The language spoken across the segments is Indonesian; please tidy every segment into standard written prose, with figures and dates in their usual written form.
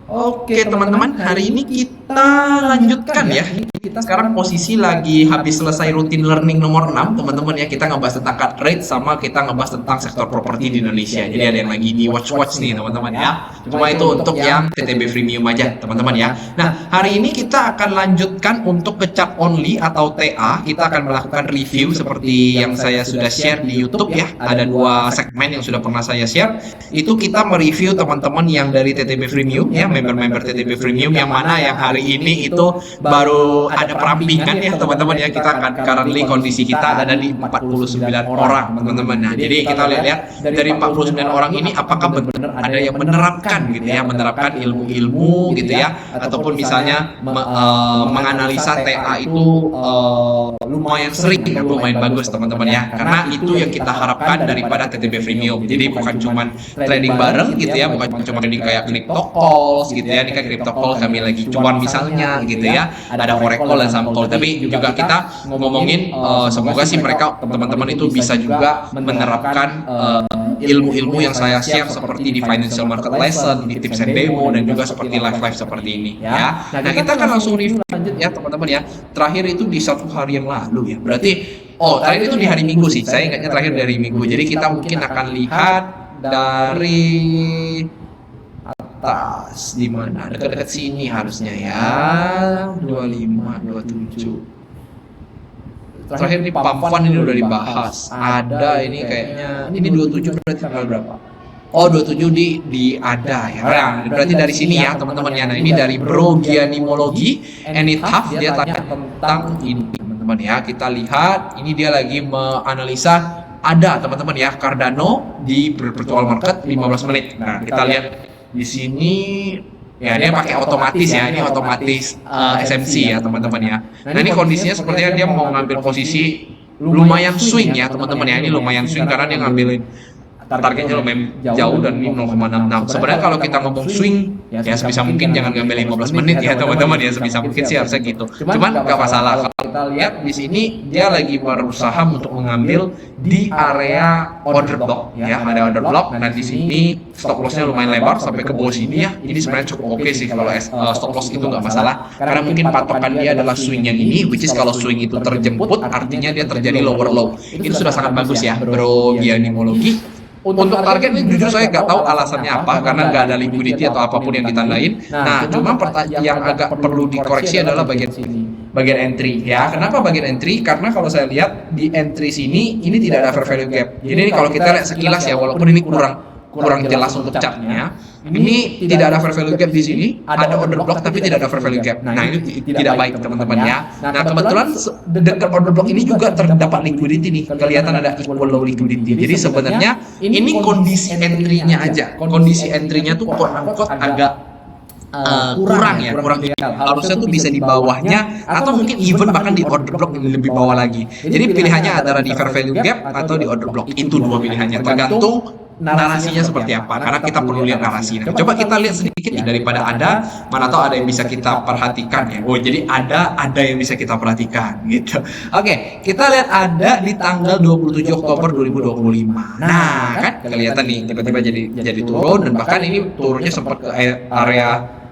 Oke teman-teman, hari ini kita lanjutkan ya. Kita sekarang posisi lagi habis selesai rutin learning nomor 6 teman-teman ya. Kita ngebahas tentang cut rate sama kita ngebahas tentang sektor properti di Indonesia. Jadi ada yang lagi di watch nih teman-teman ya. Cuma itu untuk yang TTB Freemium aja teman-teman ya. Nah, hari ini kita akan lanjutkan untuk ke chart only atau TA. Kita akan melakukan review seperti yang saya sudah share di YouTube ya. Ada 2 segmen yang sudah pernah saya share. Itu kita mereview teman-teman yang dari TTB Freemium ya, member-member TTB Freemium yang mana yang hari ini itu baru ada perampingan ya teman-teman ya. Kita akan currently kondisi kita ada di 49 orang teman-teman. Nah, jadi kita lihat dari 49 orang ini apakah benar ada yang menerapkan gitu ya, menerapkan ilmu-ilmu gitu ya, ataupun misalnya menganalisa TA itu lumayan sering, lumayan bagus teman-teman ya. Karena itu yang kita harapkan daripada TTB Freemium. Jadi bukan cuma trading bareng gitu ya, bukan cuma trading kayak crypto calls gitu ya. Ini kan crypto call kami lagi cuan misalnya gitu ya, ada forex call dan saham call, tapi juga kita ngomongin semoga sih mereka teman-teman itu bisa juga menerapkan ilmu-ilmu yang saya share seperti di financial market lesson, di tips and demo, dan juga seperti live seperti ini ya. Nah, kita akan langsung review lanjut ya teman-teman ya. Terakhir itu di 1 hari yang lalu ya, berarti terakhir itu di hari Minggu sih, saya ingatnya terakhir dari Minggu. Jadi kita mungkin akan lihat dari atas, di mana dekat-dekat sini harusnya ya, 25, 27. Terakhir di Pampan ini udah dibahas. Ada ini kayaknya ini 27 berarti tanggal berapa? 27 di ada ya. Nah, berarti dari sini ya teman-teman ya. Nah, ini dari Bro Gianimology and it half, dia tanya tentang ini teman-teman ya. Kita lihat ini dia lagi menganalisa ada teman-teman ya Cardano di virtual market 15 menit. Nah, kita lihat di sini ya, dia pakai otomatis ya, ini otomatis SMC ya teman-teman ya. Nah, ini kondisinya sepertinya dia mau ngambil posisi lumayan swing ya teman-teman ya. Ini lumayan swing karena dia ngambilin targetnya lumayan jauh dan ini 0,66. Sebenarnya kalau kita ngomong swing ya sebisa mungkin jangan ngambil 15 menit ya teman-teman ya, sebisa mungkin sih harusnya gitu. Cuman nggak masalah. Kalau kita lihat di sini dia lagi berusaha untuk mengambil di area order block ya, ada order block. Nah, di sini stop lossnya lumayan lebar sampai ke bawah sini ya. Ini sebenarnya cukup oke sih kalau stop loss itu nggak masalah, karena mungkin patokan dia adalah swing yang ini, which is kalau swing itu terjemput artinya dia terjadi lower low. Itu sudah sangat bagus ya Bro Gianimology. Untuk target ini jujur saya nggak tahu alasannya apa, karena nggak ada liquidity atau apapun yang ditandain. Nah, cuma yang agak perlu dikoreksi adalah bagian entry ya. Kenapa bagian entry? Karena kalau saya lihat di entry sini ini tidak ada fair value gap. Jadi ini kalau kita lihat sekilas ya, walaupun ini kurang jelas untuk chartnya, ini tidak ada fair value gap di sini, ada order block tapi tidak ada fair value gap. Nah, itu tidak baik teman-teman ya. Nah, kebetulan dekat order block ini juga terdapat liquidity nih, kelihatan ada equal low liquidity. Jadi sebenarnya ini kondisi entry-nya aja. Kondisi entry-nya tuh quote-unquote agak kurang ya, kurang ideal. Harusnya tuh bisa di bawahnya atau mungkin even bahkan di order block yang lebih bawah lagi. Jadi pilihannya antara di fair value gap atau di order block. Itu 2 pilihannya, tergantung narasinya seperti apa, karena kita perlu lihat narasi. Nah, coba kita lihat sedikit nih daripada ada, mana tahu ada yang bisa kita perhatikan ya. Jadi ada yang bisa kita perhatikan gitu. Oke, kita lihat ada di tanggal 27 Oktober 2025. Nah, kan kelihatan nih tiba-tiba jadi turun, dan bahkan ini turunnya sempat ke area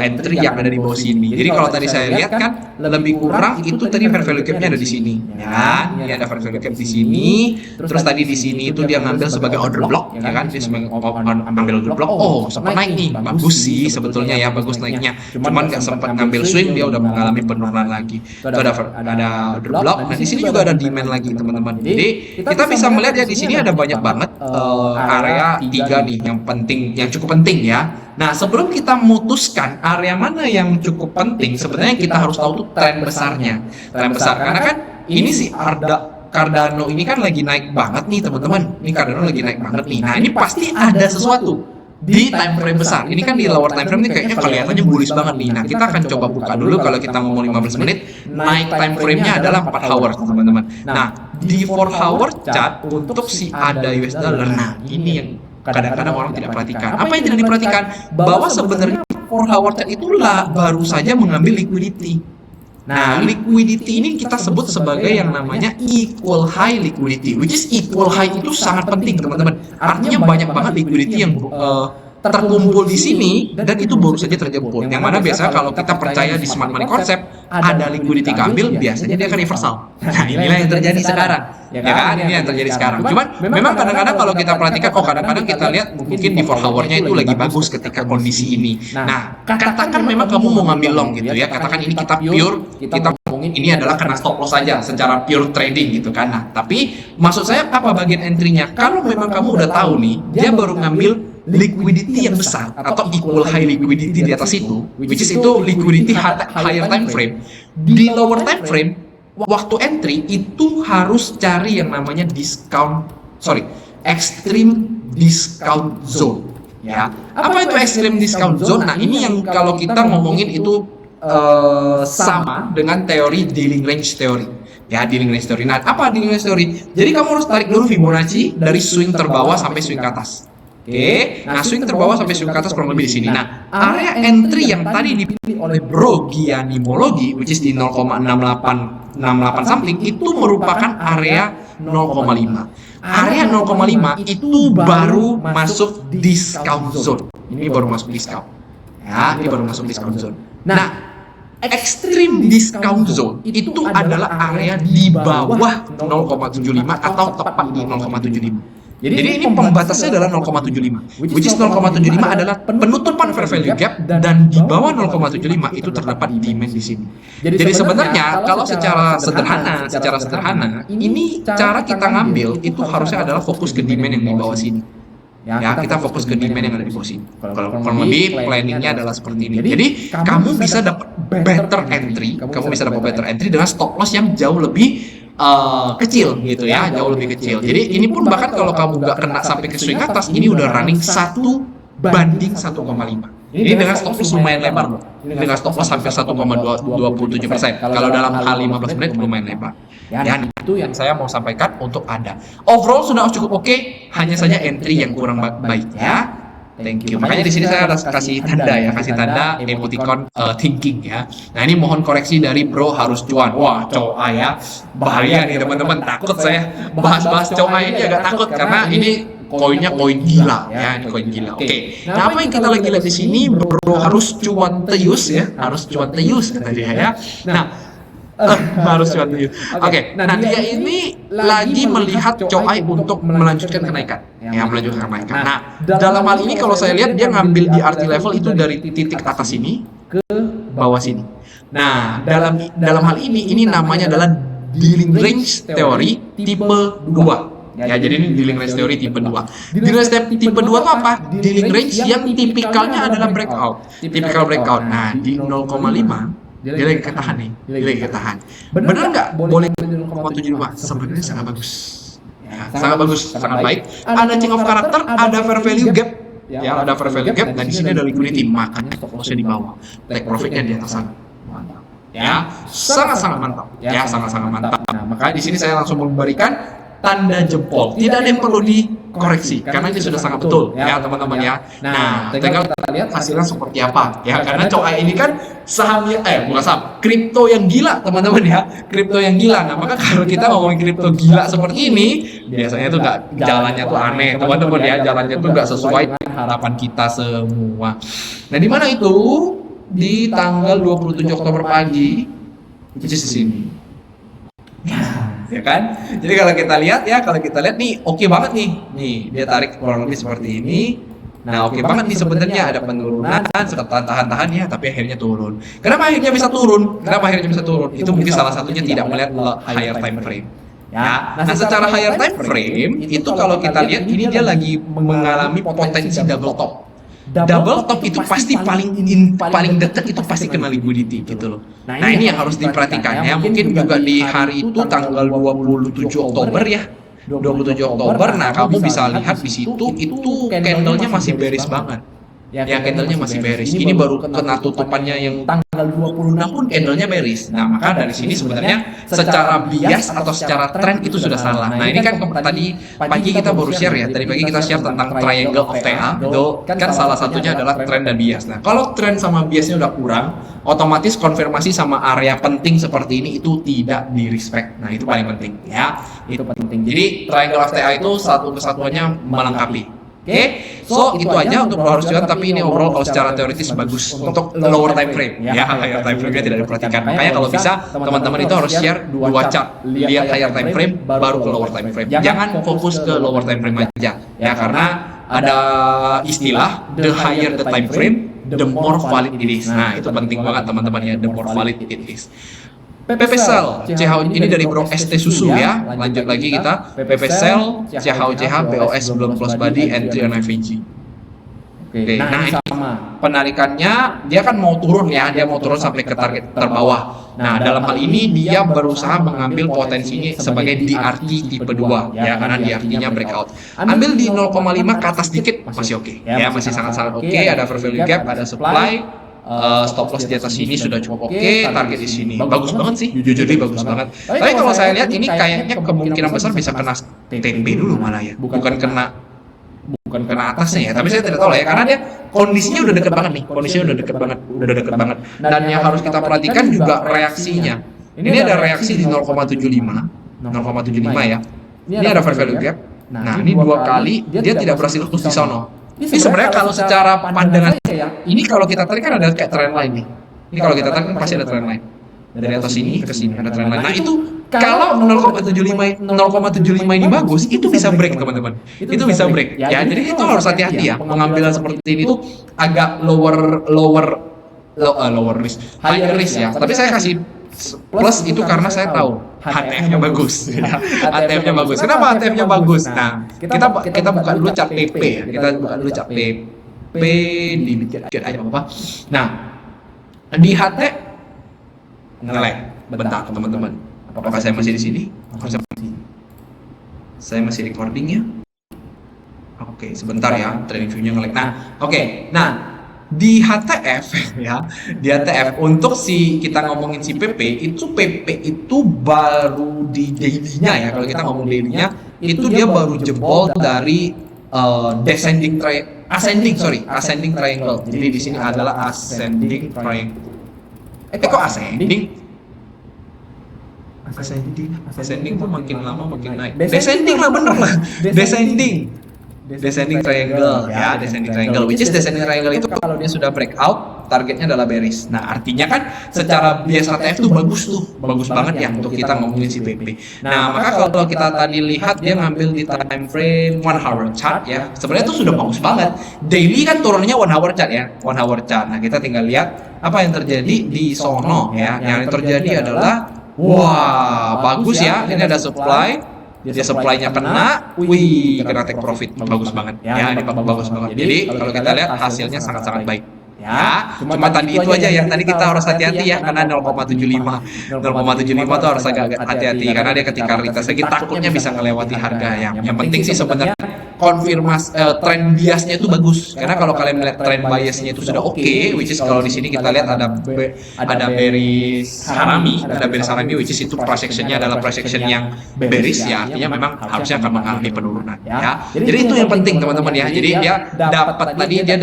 entry yang ada di bawah sini. Jadi kalau tadi saya lihat kan lebih kurang itu tadi fair value gap-nya ada di sini ya kan. Ini ada fair value gap di sini. Terus tadi di sini itu dia ngambil sebagai order block ya kan. Dia sebagai ambil order block. Sempat naik nih. Bagus sih sebetulnya ya, bagus naiknya. Cuman nggak sempat ngambil swing, dia udah mengalami penurunan lagi. Itu ada order block. Nah, di sini juga ada demand lagi teman-teman. Jadi kita bisa melihat ya di sini ada banyak banget area 3 nih yang penting, yang cukup penting ya. Nah, sebelum kita memutuskan area mana yang cukup penting, sebenarnya kita harus tahu tuh tren besarnya. Tren besar, karena kan ini si Cardano ini kan lagi naik banget nih teman-teman. Ini Cardano lagi naik banget nih. Nah, ini pasti ada sesuatu di time frame besar. Ini kan di lower time frame ini kayaknya kelihatannya bullish banget nih. Nah, kita akan coba buka dulu. Kalau kita ngomong 15 menit, naik time frame-nya adalah 4 hours teman-teman. Nah, di 4 hour chart untuk si ADA US dollar. Nah, ini yang kadang-kadang orang tidak perhatikan. Apa yang tidak diperhatikan? Bahwa sebenarnya 4 hour chart itulah baru saja mengambil liquidity. Nah, liquidity ini kita sebut sebagai yang namanya equal high liquidity, which is equal high itu sangat penting teman-teman. Artinya banyak banget liquidity yang terkumpul di sini dan itu baru saja terjemput. Yang mana biasanya kalau kita percaya di smart money concept ada liquidity keambil, biasanya dia akan reversal. Nah, inilah yang terjadi sekarang. Ya kan? Ini yang terjadi sekarang. Cuman memang kadang-kadang kalau kita perhatikan, kadang-kadang kita lihat mungkin di 4 hour-nya itu lagi bagus ketika kondisi ini. Nah, katakan memang kamu mau ngambil long gitu ya. Katakan ini kita ngomongin ini adalah kena stop loss saja secara pure trading gitu kan. Nah, tapi maksud saya apa bagian entry-nya? Kalau memang kamu udah tahu nih, dia baru ngambil liquidity yang besar atau equal high liquidity di atas itu, which is itu liquidity higher time frame. Di lower time frame, waktu entry itu harus cari yang namanya extreme discount zone. Ya, apa itu extreme discount zone? Nah, ini yang kalau kita ngomongin itu sama dengan teori dealing range theory. Ya, dealing range theory. Nah, apa dealing range theory? Jadi kamu harus tarik dulu Fibonacci dari swing terbawah sampai swing ke atas. Oke, nah swing terbawah sampai swing ke atas kurang lebih di sini. Nah, area entry yang tadi dipilih oleh Bro Gianimology, which is di 0,68 something, itu merupakan area 0,5. Area 0,5 itu baru masuk discount zone. Ini baru masuk discount. Ya, ini baru masuk discount zone. Nah, extreme discount zone itu adalah area di bawah 0,75 atau tepat di 0,75. Jadi ini pembatasnya adalah 0,75, which is 0,75 adalah penutupan fair value gap, dan di bawah 0,75 itu terdapat demand di sini. Jadi sebenarnya kalau secara sederhana, ini cara kita ngambil itu harusnya adalah fokus ke demand yang di bawah sini. Ya, kita fokus ke demand yang ada di bawah sini. Kalau lebih planningnya adalah seperti ini. Jadi kamu bisa dapat better entry dengan stop loss yang jauh lebih kecil gitu ya, jauh lebih kecil. Jadi ini pun bahkan kalau kamu nggak kena sampai ke swing atas, ini udah running 1/1,5. Ini dengan stop loss lumayan lebar loh. Dengan stop loss hampir 1,27%. Kalau dalam hal 15 menit lumayan lebar. Dan itu yang saya mau sampaikan untuk Anda. Overall sudah cukup oke, hanya saja entry yang kurang baik ya. Thank you. Makanya di sini saya harus kasih tanda emoticon thinking ya. Nah, ini mohon koreksi dari Bro harus cuan. Wah, coa ya. Bahaya nih teman-teman, takut saya bahas-bahas coa ini agak takut karena ini koinnya koin gila ya, ini koin gila. Oke. Nah, apa yang kita lagi lihat di sini, Bro harus cuan teus ya, harus cuan teus kata dia ya. Nah, harus cuan teus. Oke. Nah, dia ini lagi melihat coai untuk melanjutkan kenaikan. Ya, melanjutkan kenaikan. Nah, dalam hal ini kalau saya lihat dia ngambil di RT level itu dari titik atas ini ke bawah sini. Nah, dalam hal ini namanya adalah dealing range theory tipe 2. Ya, jadi ini dealing range theory tipe 2. Dealing range tipe 2 itu apa? Dealing range yang tipikalnya adalah breakout. Typical breakout. Nah, di 0,5 dia lagi ketahan nih. Dia lagi ketahan. Benar nggak boleh 0,75? Sebenarnya sangat bagus. Ya, sangat bagus, sangat baik. Ada change of character, ada fair value gap. Ya, ada fair value gap, dan di sini ada liquidity, makanya stop loss-nya di bawah. Take profit-nya di atas sana. Mantap. Ya, sangat-sangat mantap. Ya, sangat-sangat mantap. Nah, makanya di sini saya langsung memberikan tanda jempol. Tidak ada yang perlu dikoreksi karena ini sudah sangat betul ya teman-teman ya. Nah, tinggal kita lihat hasilnya seperti apa ya, karena coai ini kan sahamnya bukan saham, kripto yang gila teman-teman ya, kripto yang gila. Nah, maka kalau kita ngomongin kripto gila seperti ini, biasanya tuh nggak, jalannya tuh aneh teman-teman ya, jalannya tuh nggak sesuai harapan kita semua. Nah, di mana itu? Di tanggal 27 Oktober pagi, which is di sini. Ya kan? Jadi kalau kita lihat nih oke banget nih dia tarik kurang lebih seperti ini. Nah, oke banget nih sebenarnya, ada penurunan, sempat tahan ya, tapi akhirnya turun. Kenapa akhirnya bisa turun? Itu mungkin salah satunya tidak melihat higher time frame. Ya. Nah, secara higher time frame itu kalau kita lihat ini dia lagi mengalami potensi double top. Double top itu pasti paling dekat itu pasti kena liquidity gitu loh. Nah, ini yang harus diperhatikan ya. Mungkin juga di hari itu tanggal 27 Oktober ya. 27 Oktober. Nah, kamu bisa lihat di situ itu candle-nya masih bearish banget. Ya, candle-nya masih bearish. Ini baru kena tutupannya yang tanggal 26 pun candle-nya bearish. Nah, maka dari sini sebenarnya secara bias atau secara trend itu sudah salah. Nah, ini kan tadi pagi kita baru share ya. Tadi pagi kita share tentang triangle of TA. Itu kan salah satunya adalah trend dan bias. Nah, kalau trend sama biasnya udah kurang, otomatis konfirmasi sama area penting seperti ini itu tidak di respect. Nah, itu paling penting ya. Itu penting. Jadi triangle of TA itu satu kesatuannya melengkapi. Oke, so itu aja untuk low harus cuan, tapi ini overall kalau secara teoritis bagus untuk lower time frame. Ya, higher time frame-nya tidak diperhatikan. Makanya kalau bisa teman-teman itu harus share 2 chart, lihat higher time frame baru ke lower time frame. Jangan fokus ke lower time frame aja. Ya, karena ada istilah the higher the time frame, the more valid it is. Nah, itu penting banget teman-teman ya, the more valid it is. PP Cell, CHO ini dari Bro ST Susu ya. Lanjut lagi kita. PP Cell, CHO CH, BOS belum close body, entry on FVG. Oke, nah ini penarikannya dia kan mau turun ya, dia mau turun sampai ke target terbawah. Nah, dalam hal ini dia berusaha mengambil potensinya sebagai DRT tipe 2 ya, karena DRT-nya breakout. Ambil di 0,5 ke atas dikit masih oke. Ya, masih sangat-sangat oke, ada fair value gap, ada supply. Stop loss di atas sini sudah cukup oke, target di sini bagus banget sih, jujur bagus banget. Tapi kalau saya lihat ini kayaknya kemungkinan besar bisa kena TP dulu malah ya, bukan kena atasnya ya. Tapi saya tidak tahu lah ya, karena dia kondisinya udah deket banget nih, udah deket banget. Dan yang harus kita perhatikan juga reaksinya. Ini ada reaksi di 0,75 ya. Ini ada fair value gap. Nah, ini 2 kali dia tidak berhasil tembus di sono. Ini sebenarnya kalau secara pandangan ini kalau kita tarik kan ada kayak trend line nih. Ini kalau kita tarik kan pasti ada trend line. Dari atas sini ke sini ada trend line. Nah, itu kalau 0,75 ini bagus, itu bisa break teman-teman. Itu bisa break. Ya, jadi itu harus hati-hati ya. Pengambilan seperti ini tuh agak lower risk, higher risk ya. Tapi saya kasih plus itu karena saya tahu HTF-nya bagus. HTF-nya bagus. Kenapa HTF-nya bagus? Nah, kita buka dulu chart PP ya. Kita buka dulu chart PP di dikit aja apa. Nah, di HT nge-lag bentar teman-teman. Apakah saya masih di sini? Saya masih recording ya. Oke, sebentar ya. Trading view-nya nge-lag. Nah, oke. Nah, di HTF ya, di HTF untuk kita ngomongin si PP itu baru di daily-nya ya. Kalau kita ngomong daily-nya itu dia baru jebol dari ascending triangle. Jadi di sini adalah ascending triangle. Kok ascending? Ascending tuh makin lama makin naik. Descending lah, bener lah. Descending triangle ya, descending triangle, which is descending triangle itu kalau dia sudah breakout, targetnya adalah bearish. Nah, artinya kan secara biasa TF tuh bagus banget ya untuk kita ngomongin si PP. Nah, maka kalau kita tadi lihat dia ngambil di time frame 1 hour chart ya, sebenarnya itu sudah bagus banget. Daily kan turunnya 1 hour chart ya, 1 hour chart. Nah, kita tinggal lihat apa yang terjadi di sono ya. Yang terjadi adalah wah, bagus ya. Ini ada supply. Dia supply-nya kena, kena take profit, bagus banget. Ya, ini bagus banget. Jadi kalau kita lihat hasilnya sangat-sangat baik. Ya, cuma tadi itu aja yang tadi kita harus hati-hati ya, karena 0,75 itu harus agak hati-hati karena dia ketika retest lagi takutnya bisa melewati harga yang penting sih sebenarnya konfirmasi trend biasnya itu bagus, karena kalau kalian melihat trend biasnya itu sudah oke, which is kalau di sini kita lihat ada bearish harami, which is itu price action-nya adalah price action yang bearish ya, artinya memang harusnya akan mengalami penurunan ya. Jadi itu yang penting teman-teman ya. Jadi dia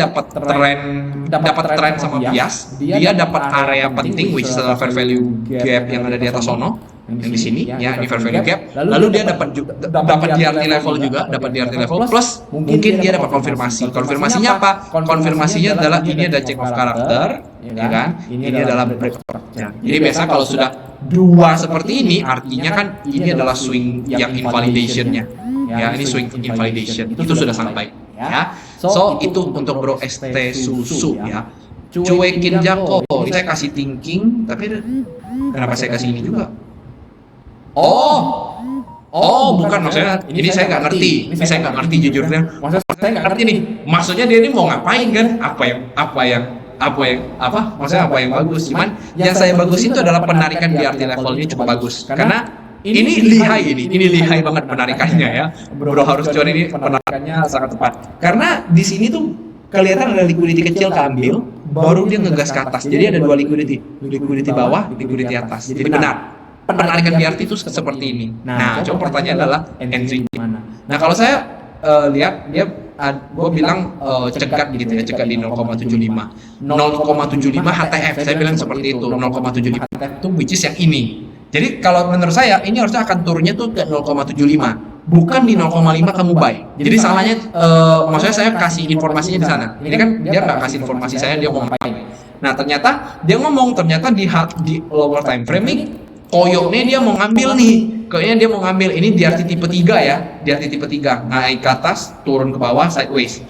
dapat trend sama bias, dia dapat area penting which is adalah fair value gap yang ada di atas sono, yang di sini ya, ini fair value gap. Lalu dia dapat DRT level juga, plus mungkin dia dapat konfirmasi. Konfirmasinya apa? Konfirmasinya adalah ini ada check of karakter, ya kan? Ini adalah breakout. Jadi biasa kalau sudah dua seperti ini, artinya kan ini adalah swing yang invalidation-nya. Ya, ini swing invalidation. Itu sudah sangat baik. Ya, so itu untuk Bro ST Susu ya. Cuekin Jako, ini saya kasih thinking, tapi kenapa saya kasih ini juga? Oh, bukan maksudnya. Ini saya nggak ngerti. Ini saya nggak ngerti jujurnya. Saya nggak ngerti nih. Maksudnya dia ini mau ngapain kan? Maksudnya apa yang bagus? Cuman yang saya bagus itu adalah penarikan DRT levelnya cukup bagus. Karena ini lihai banget penarikannya ya. Bro harus cuan ini penarikannya sangat tepat. Karena di sini tuh kelihatan ada liquidity kecil keambil, baru dia ngegas ke atas. Jadi ada dua liquidity bawah, liquidity atas. Jadi benar. Penarikan DRT itu seperti ini. Nah, coba pertanyaan adalah entry mana? Nah, kalau saya lihat gue bilang cegat gitu ya, cegat di 0,75 HTF, saya bilang seperti itu, 0,75 HTF itu which is yang ini. Jadi kalau menurut saya ini harusnya akan turunnya tuh ke 0,75 bukan di 0,5 kamu buy. Jadi salahnya, maksudnya saya kasih informasinya di sana. Ini kan dia nggak kasih informasi saya, dia mau ngapain. Nah ternyata dia ngomong, ternyata di lower time frame nih, koyoknya dia mau ngambil nih. Kayaknya dia mau ngambil ini di arti tipe 3 ya, di arti tipe 3, naik ke atas, turun ke bawah, sideways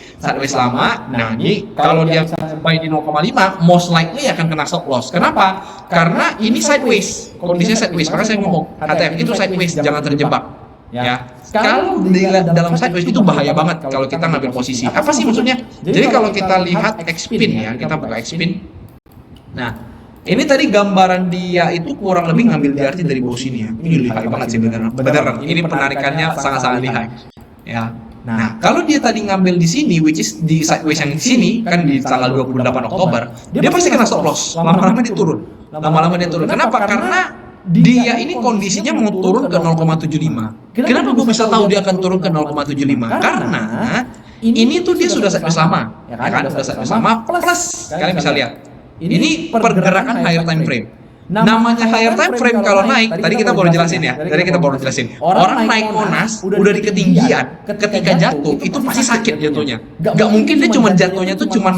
lama. Nah ini kalau dia buy di 0,5, most likely akan kena stop loss. Kenapa? Karena ini sideways, kondisinya sideways. Maka saya ngomong, HTF itu sideways, jangan terjebak. Ya, kalau di dalam sideways itu bahaya banget kalau kita ngambil posisi. Apa sih maksudnya? Jadi kalau kita lihat Xpin ya, kita buka Xpin. Nah, ini tadi gambaran dia itu kurang lebih ngambil di arti dari bawah sini ya. Ini lihai banget sih beneran. Ini penarikannya sangat-sangat lihai. Ya. Nah, kalau dia tadi ngambil di sini, which is di sideways yang di sini, kan di tanggal 28 Oktober, dia pasti kena stop loss. Lama-lama dia turun. Kenapa? Karena dia ini kondisinya mau turun ke 0,75. Kenapa gue bisa tahu dia akan turun ke 0,75? Karena ini tuh dia sudah sideways lama, ya kan? Sudah sideways lama plus kalian bisa lihat. Ini pergerakan higher time frame. Namanya higher time frame kalau naik, tadi kita baru jelasin ya. Orang naik Monas udah di ketinggian, ketika jatuh itu pasti sakit jatuhnya. Gak mungkin dia cuma jatuhnya tuh cuma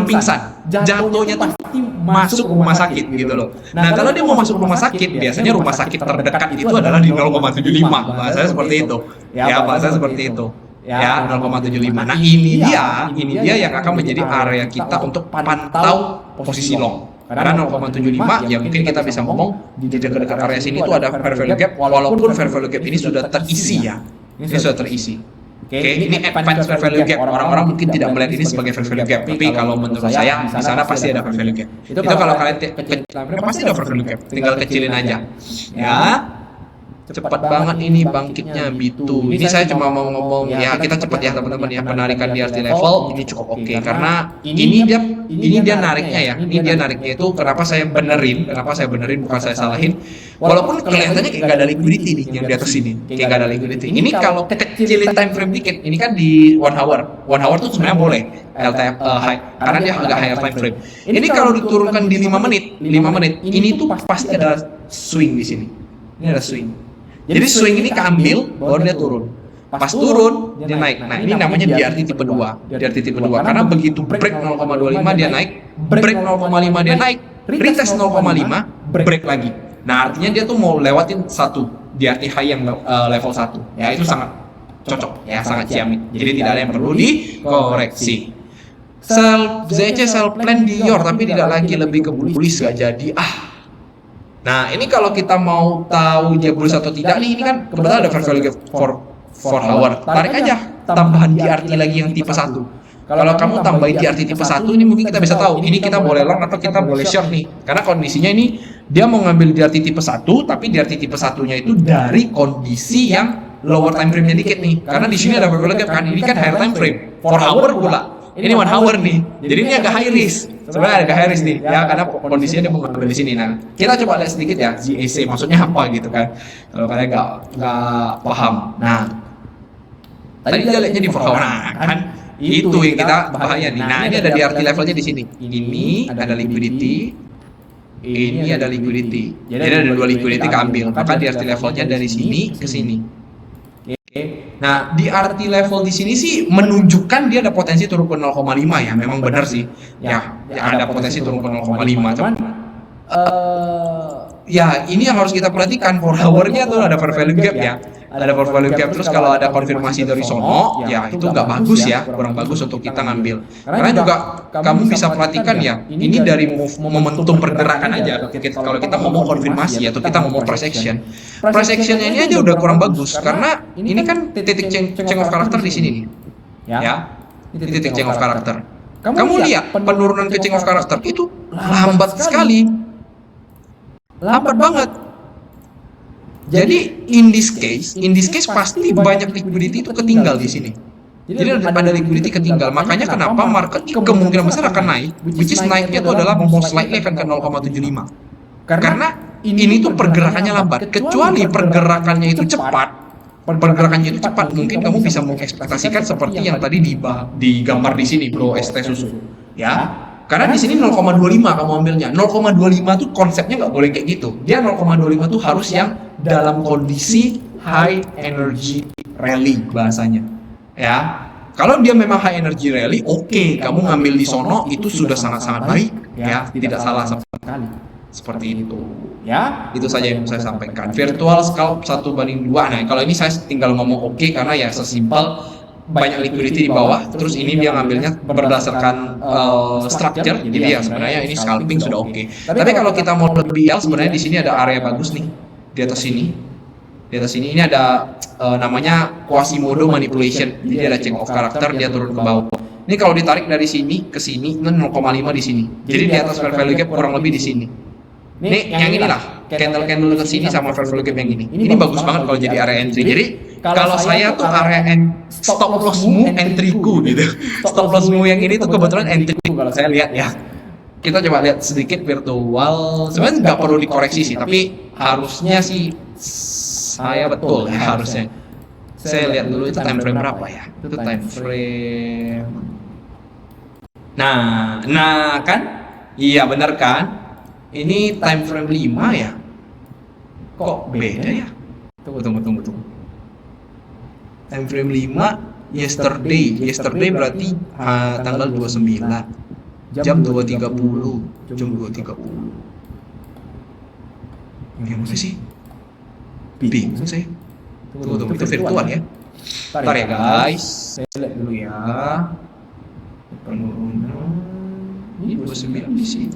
pingsan. Jatuhnya tuh masuk rumah sakit gitu loh. Nah, kalau dia mau masuk rumah sakit, biasanya rumah sakit terdekat itu adalah di 0,75. Bahasanya seperti itu. Ya, bahasanya seperti itu. Ya, 0,75. Nah, ini dia yang akan menjadi area kita untuk pantau posisi long. Karena 0,75 ya mungkin kita bisa ngomong di dekat-dekat area sini itu ada fair value gap, walaupun fair value gap ini sudah terisi ya. Ini sudah terisi. Oke, ini advance fair value gap. Orang-orang mungkin tidak melihat ini sebagai fair value gap, tapi kalau menurut saya di sana pasti ada fair value gap. Itu kalau kalian pasti ada fair value gap, tinggal kecilin aja. Ya. Cepat banget ini bangkitnya B2. Ini saya cuma mau ngomong ya, kita cepat ya teman-teman ya, penarikan di RT level ini cukup oke karena ini dia nariknya ya. Ini dia nariknya itu kenapa saya benerin bukan saya salahin. Walaupun kelihatannya kayak gak ada liquidity nih yang di atas sini. Kayak gak ada liquidity. Ini kalau kecilin time frame dikit, ini kan di 1 hour. 1 hour tuh sebenarnya boleh LTF high karena dia agak higher time frame. Ini kalau diturunkan di 5 menit, ini tuh pasti ada swing di sini. Ini ada swing. Jadi swing ini keambil, baru dia turun. Pas turun, dia naik. Nah, ini namanya DRT tipe 2. DRT tipe 2. Karena begitu break 0,25 dia naik, break 0,5 dia naik, retest 0,5, break lagi. Nah, artinya dia tuh mau lewatin satu DRT high yang level 1. Ya, itu sangat cocok, ya, sangat ciamik. Jadi tidak ada yang perlu dikoreksi. ZC sell plan Dior, tapi tidak lagi lebih ke bullish, gak jadi. Nah, ini kalau kita mau tahu dia bullish atau tidak nih, ini kan kebetulan ada fair value gap for hour. Tarik aja tambahan DRT lagi yang tipe 1. Kalau kamu tambahin DRT tipe 1 ini mungkin kita bisa tahu ini kita boleh long atau kita boleh short nih. Karena kondisinya ini dia mau ngambil DRT tipe 1, tapi DRT tipe 1-nya itu dari kondisi yang lower time frame-nya dikit nih. Karena di sini ada fair value gap kan, ini kan higher time frame. For hour pula. Ini 1 hour nih. Jadi ini agak high risk. Sebenarnya agak high risk nih, ya karena kondisinya dia mau ngambil di sini. Nah, kita coba lihat sedikit ya ZAC maksudnya apa gitu kan. Kalau kalian nggak paham. Nah, tadi dia lihatnya di 4 hour. Nah, kan itu yang kita bahaya nih. Nah, ini ada DRT levelnya di sini. Ini ada liquidity. Ini ada liquidity. Jadi ada 2 liquidity keambil. Maka DRT levelnya dari sini ke sini. Nah, di RT level di sini sih menunjukkan dia ada potensi turun ke 0,5 ya, memang benar sih. Ya, ada potensi turun ke 0,5. Cuman ya ini yang harus kita perhatikan, for hour-nya tuh ada fair value gap ya. Ada fair value gap, terus kalau ada konfirmasi dari sono, ya itu nggak bagus ya, kurang bagus untuk kita ngambil. Karena juga kamu bisa perhatikan ya, ini dari momentum pergerakan aja. Kalau kita ngomong konfirmasi atau kita ngomong price action, price action-nya ini aja udah kurang bagus karena ini kan titik change of character di sini nih. Ya. Ini titik change of character. Kamu lihat penurunan ke change of character itu lambat sekali. Lambat banget. Jadi in this case pasti banyak liquidity itu ketinggal di sini. Jadi ada liquidity ketinggal. Makanya kenapa market kemungkinan besar akan naik, which is naiknya itu adalah most likely akan ke 0,75. Karena ini tuh pergerakannya lambat. Kecuali pergerakannya itu cepat, mungkin kamu bisa mengekspektasikan seperti yang tadi digambar di sini, bro, ST susu. Ya. Karena di sini 0,25 kamu ambilnya. 0,25 tuh konsepnya nggak boleh kayak gitu. Dia 0,25 tuh harus yang dalam kondisi high energy rally bahasanya. Ya. Kalau dia memang high energy rally, oke, kamu ngambil di sono itu sudah sangat-sangat baik, ya, tidak salah sama sekali. Seperti itu, ya. Itu saja yang saya sampaikan. Virtual scalp 1:2. Nah, kalau ini saya tinggal ngomong oke karena ya sesimpel banyak liquidity di bawah, terus ini dia ngambilnya berdasarkan structure, jadi ya sebenarnya ini scalping sudah oke. Tapi kalau kita mau lebih sebenarnya di sini ada area bagus nih, di atas sini. Di atas sini ini ada namanya Quasimodo manipulation. Jadi ada change of character, dia turun ke bawah. Ini kalau ditarik dari sini ke sini, ini 0,5 di sini. Jadi di atas fair value gap kurang lebih di sini. Ini yang inilah, candle ke sini sama fair value gap yang ini. Ini bagus banget kalau jadi area entry. Jadi kalau saya tuh area stop lossmu entryku gitu. Stop lossmu yang ini tuh kebetulan entryku kalau saya lihat ya. Kita coba lihat sedikit virtual. Sebenarnya nggak perlu dikoreksi sih, tapi harusnya sih saya betul ya harusnya. Saya lihat dulu itu time frame berapa ya? Itu time frame. Nah kan? Iya benar kan? Ini time frame 5 ya? Kok beda ya? Tunggu. Time frame 5 yesterday. Yesterday berarti tanggal 29. Jam 2.30. Jam 2.30. Gimana sih? Bingung saya. Tunggu, itu virtual ya. Bentar ya guys. Saya lihat dulu ya. Penurunan. Ini 29 di sini.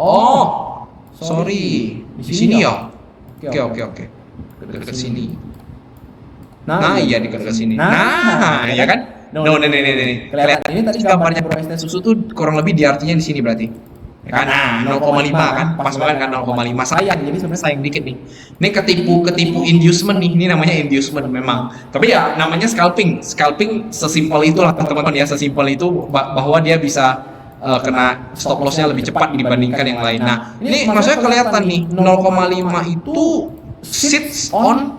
Oh, sorry. Di sini ya. Oke. Dekat sini. Nah, iya dekat sini. Nah, ya kan? Nih. Kelihatan ini tadi gambarnya Bro Susu tuh kurang lebih di artinya di sini berarti. Ya kan? Nah, 0,5 kan? Pas banget kan 0,5. Sayang, jadi sebenarnya sayang dikit nih. Ini ketipu inducement nih. Ini namanya inducement memang. Tapi ya namanya scalping. Scalping sesimpel itulah teman-teman ya, sesimpel itu bahwa dia bisa kena stop loss-nya lebih cepat dibandingkan yang lain. Nah, ini maksudnya kelihatan nih 0,5 itu sits on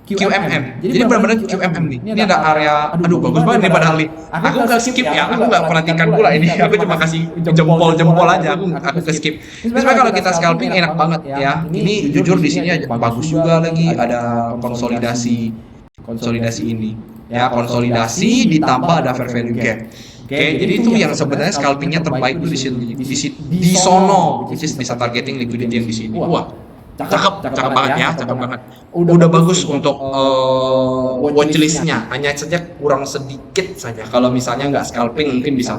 QMM. Jadi benar-benar QMM nih. Ini ada area, aduh bagus banget nih padahal nih. Aku nggak skip ya, aku nggak perhatikan pula ini. Aku cuma kasih jempol aja. Aku ke skip. Sebenarnya kalau kita scalping enak banget ya. Ini jujur di sini bagus juga lagi. Ada konsolidasi ini. Ya konsolidasi ditambah ada fair value gap. Oke, jadi itu yang sebenarnya scalpingnya terbaik tuh di sono, which is bisa targeting liquidity yang di sini. Wah, cakep banget ya, cakep banget. Udah bagus untuk watchlistnya, hanya saja kurang sedikit saja. Kalau misalnya nggak scalping mungkin bisa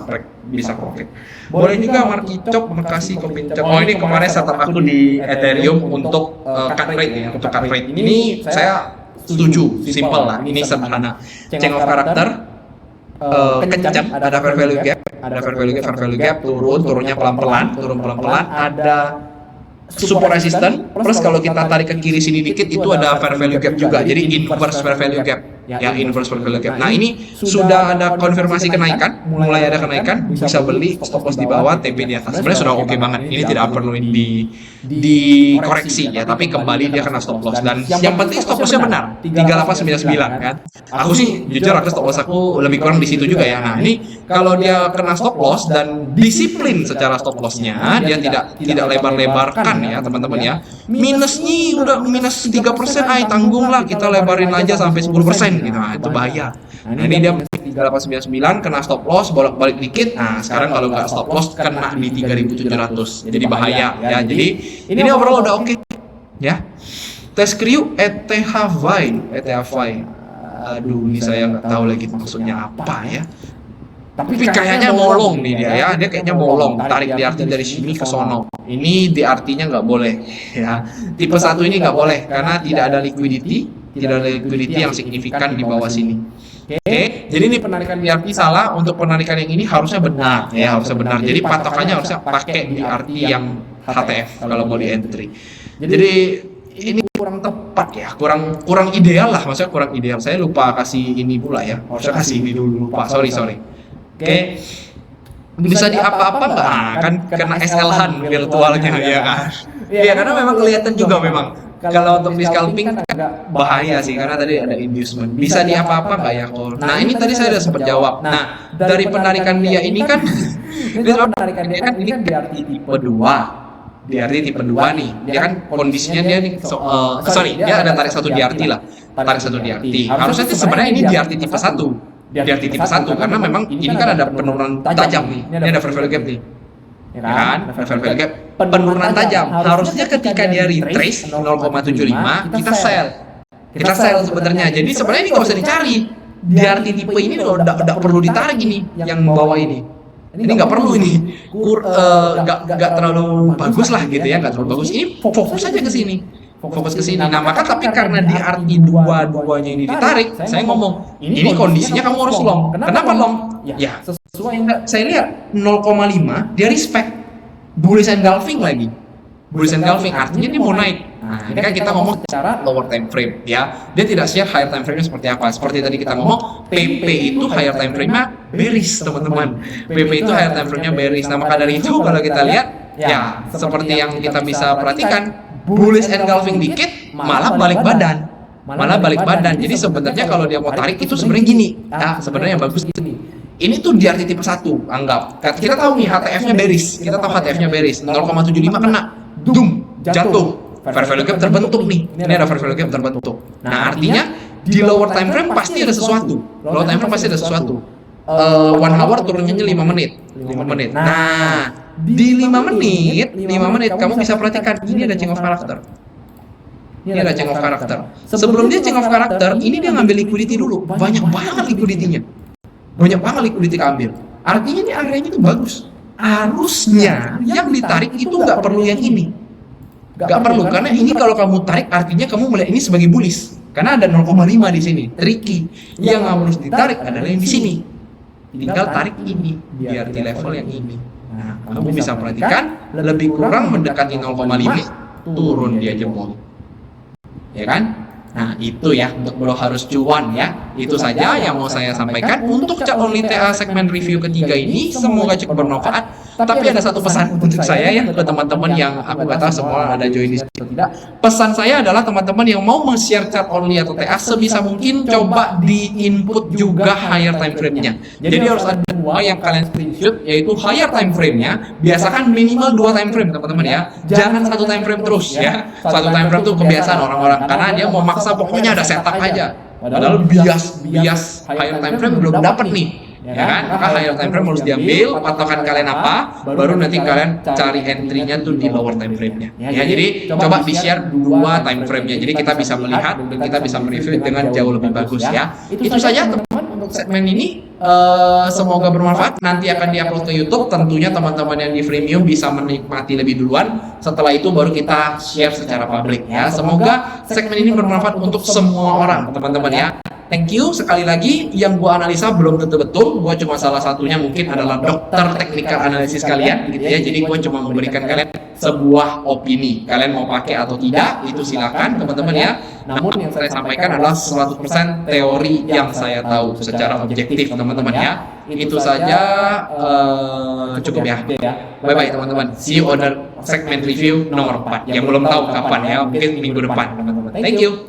profit. Boleh juga market chop Bekasi Kopincop. Oh ini kemarin setup aku di Ethereum untuk cut rate ya, untuk cut rate. Ini saya setuju, simple lah. Ini sederhana. Change of character. Kencang, ada fair value gap, turunnya pelan-pelan, ada support resistance, plus kalau kita tarik ke kiri sini dikit itu ada fair value gap juga, jadi inverse fair value gap, ya inverse fair value gap. Nah ini sudah ada konfirmasi kenaikan, mulai ada kenaikan, bisa beli stop loss di bawah, TP di atas. Sebenarnya sudah oke banget, ini tidak perlu dikoreksi ya, tapi kembali dia kena stop loss dan yang penting stop lossnya benar, 3899 kan. Aku sih jujur aku stop loss aku lebih kurang di situ juga ya. Nah ini kalau dia kena stop loss dan disiplin secara stop lossnya, dia tidak lebar-lebarkan ya teman-teman ya. Minusnya udah minus 3%, tanggunglah kita lebarin aja sampai 10% gitu. Nah, itu bahaya. Nah, ini dia 3899 kena stop loss, bolak-balik dikit. Nah, sekarang kalau nggak stop loss kena di 3700. Jadi bahaya ya. Jadi ini overall udah oke. Ya. Test crew ETH-Fi. Aduh, ini saya nggak tahu lagi maksudnya apa ya. Tapi kayaknya bolong nih dia ya, dia kayaknya bolong, tarik di arti dari sini ke sono. Ini di artinya nggak boleh ya. Tipe 1 ini nggak boleh karena tidak ada liquidity yang signifikan di bawah sini. Oke, jadi ini penarikan di arti salah, untuk penarikan yang ini harusnya benar ya, harusnya benar. Jadi patokannya harusnya pakai di arti yang HTF kalau mau di entry. Jadi ini kurang tepat ya, kurang ideal lah, maksudnya kurang ideal. Saya lupa kasih ini pula ya, harusnya kasih ini dulu lupa, sorry. Oke. Bisa di apa-apa nggak? Kan kena SL-han virtualnya ya kan? Iya karena memang kelihatan juga memang. Kalau untuk di scalping agak bahaya sih karena tadi ada inducement. Bisa di apa-apa nggak ya Col? Nah ini tadi saya udah sempat jawab. Nah dari penarikan dia ini kan, ini kan di arti tipe 2. DRT tipe 2 nih. Dia kan kondisinya dia nih dia ada tarik 1 DRT lah. Tarik 1 DRT. Harusnya sih sebenarnya ini DRT tipe 1. DRT tipe 1 karena memang ini kan ada penurunan tajam nih. Ini ada fair value gap nih. Ya kan? Fair value gap penurunan tajam. Harusnya ketika dia retrace 0,75 kita sell. Kita sell sebenarnya. Jadi sebenarnya ini nggak usah dicari. DRT tipe ini udah perlu ditarik ini yang bawah ini. Ini nggak perlu ini, nggak terlalu bagus lah gitu ya, nggak terlalu bagus. Ini fokus aja ke sini, fokus ke sini. Nah maka tapi karena DRT dua-duanya ini ditarik, saya ngomong ini kondisinya kamu harus long. Kenapa long? Ya sesuai yang saya lihat 0,5 dia respect bullish engulfing lagi. Bullish engulfing artinya dia mau naik. Nah, ini kan kita ngomong secara lower time frame ya. Dia tidak share higher time frame-nya seperti apa. Seperti tadi kita ngomong, PP itu higher time frame-nya bearish, teman-teman. PP itu higher time frame-nya bearish. Nah, maka dari itu kalau kita lihat ya seperti yang kita bisa perhatikan, bullish engulfing dikit malah balik badan. Malah balik badan. Jadi sebenarnya kalau dia mau tarik itu sebenarnya gini. Ya, sebenarnya yang bagus gini. Ini tuh DRT tipe 1, anggap. Kita tahu nih HTF-nya bearish. Kita tahu HTF-nya bearish. 0,75 kena. Dum, jatuh. Fair value gap terbentuk nih. Ini ada fair value gap terbentuk. Nah, artinya di lower time frame pasti ada sesuatu. Lower time frame pasti ada sesuatu. 1 hour turunnya 5 menit. 5 menit. Nah, di 5 menit kamu bisa perhatikan ini ada change of character. Ini ada change of character. Sebelum dia change of character, ini dia ngambil liquidity dulu. Banyak banget liquidity-nya. Banyak banget liquidity keambil. Artinya ini areanya itu bagus. Harusnya yang ditarik itu nggak perlu yang ini. Gak perlu, karena ini kalau kamu tarik artinya kamu melihat ini sebagai bullish. Karena ada 0,5 di sini, tricky. Yang harus ditarik adalah yang di sini. Tinggal tarik ini, biar di level yang ini. Nah, kamu bisa perhatikan lebih kurang mendekati 0,5, turun dia jempol. Ya kan? Nah, itu ya, untuk harus cuan ya. Itu saja yang mau saya sampaikan untuk Chart Only TA segmen review ketiga ini. Semoga cukup bermanfaat. Tapi ada satu pesan untuk saya ya, ke teman-teman yang aku nggak tahu semua ada join di sini atau tidak. Pesan saya adalah teman-teman yang mau men-share Chart Only atau TA sebisa mungkin coba di-input juga higher time frame-nya. Jadi harus ada dua yang kalian screenshot, yaitu higher time frame-nya. Biasakan minimal 2 time frame teman-teman ya. Jangan 1 time frame terus ya. 1 time frame itu kebiasaan orang-orang karena dia mau maksa pokoknya ada setup aja. Padahal bias higher time frame belum dapat nih. Ya kan? Maka higher time frame harus diambil, patokan kalian apa, baru nanti kalian cari entry-nya tuh di lower time frame-nya. Ya, jadi coba di-share 2 time frame-nya. Jadi kita bisa melihat dan kita bisa mereview dengan jauh lebih bagus ya. Itu saja teman-teman untuk segmen ini. Semoga bermanfaat. Nanti akan di-upload ke YouTube. Tentunya teman-teman yang di freemium bisa menikmati lebih duluan. Setelah itu baru kita share secara publik ya. Semoga segmen ini bermanfaat untuk semua orang, teman-teman ya. Thank you sekali lagi. Yang gua analisa belum tentu betul. Gua cuma salah satunya mungkin adalah dokter technical analisis kalian gitu ya. Jadi gua cuma memberikan kalian sebuah opini. Kalian mau pakai atau tidak itu silakan teman-teman ya. Namun yang saya sampaikan adalah 100% teori yang saya tahu secara objektif teman-teman ya. Itu saja cukup ya. Bye bye teman-teman. See you on the segment review nomor 4 yang belum tahu kapan ya. Mungkin minggu depan teman-teman. Thank you.